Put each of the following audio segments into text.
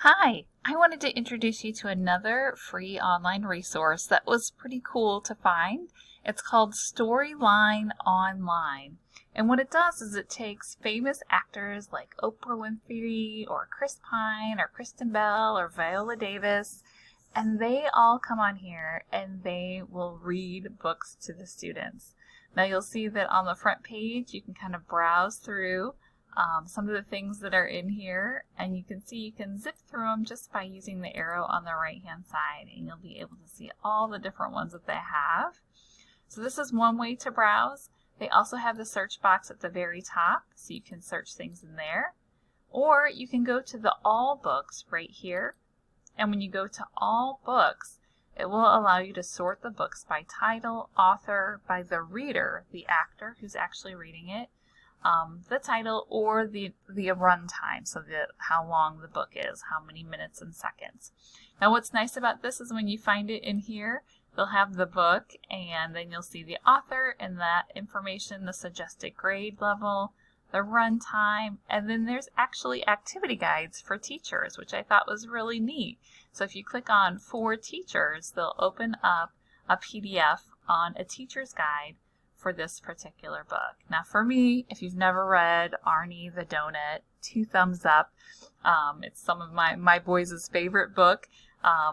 Hi, I wanted to introduce you to another free online resource that was pretty cool to find. It's called Storyline Online. And what it does is it takes famous actors like Oprah Winfrey or Chris Pine or Kristen Bell or Viola Davis, and they all come on here and they will read books to the students. Now you'll see that on the front page you can kind of browse through some of the things that are in here, and you can see you can zip through them just by using the arrow on the right hand side, and you'll be able to see all the different ones that they have. So this is one way to browse. They also have the search box at the very top, so you can search things in there. Or you can go to the All Books right here, and when you go to All Books, it will allow you to sort the books by title, author, by the reader, the actor who's actually reading it, the title, or the runtime, so how long the book is, how many minutes and seconds. Now what's nice about this is when you find it in here, they'll have the book, and then you'll see the author and that information, the suggested grade level, the runtime, and then there's actually activity guides for teachers, which I thought was really neat. So if you click on For Teachers, they'll open up a PDF on a teacher's guide for this particular book. Now for me, if you've never read Arnie the Donut, 2 thumbs up. It's some of my boys' favorite book.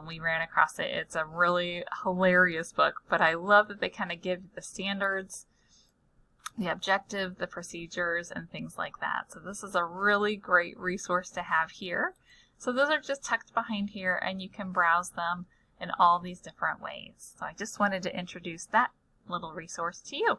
We ran across it. It's a really hilarious book, but I love that they kind of give the standards, the objective, the procedures, and things like that. So this is a really great resource to have here. So those are just tucked behind here, and you can browse them in all these different ways. So I just wanted to introduce that little resource to you.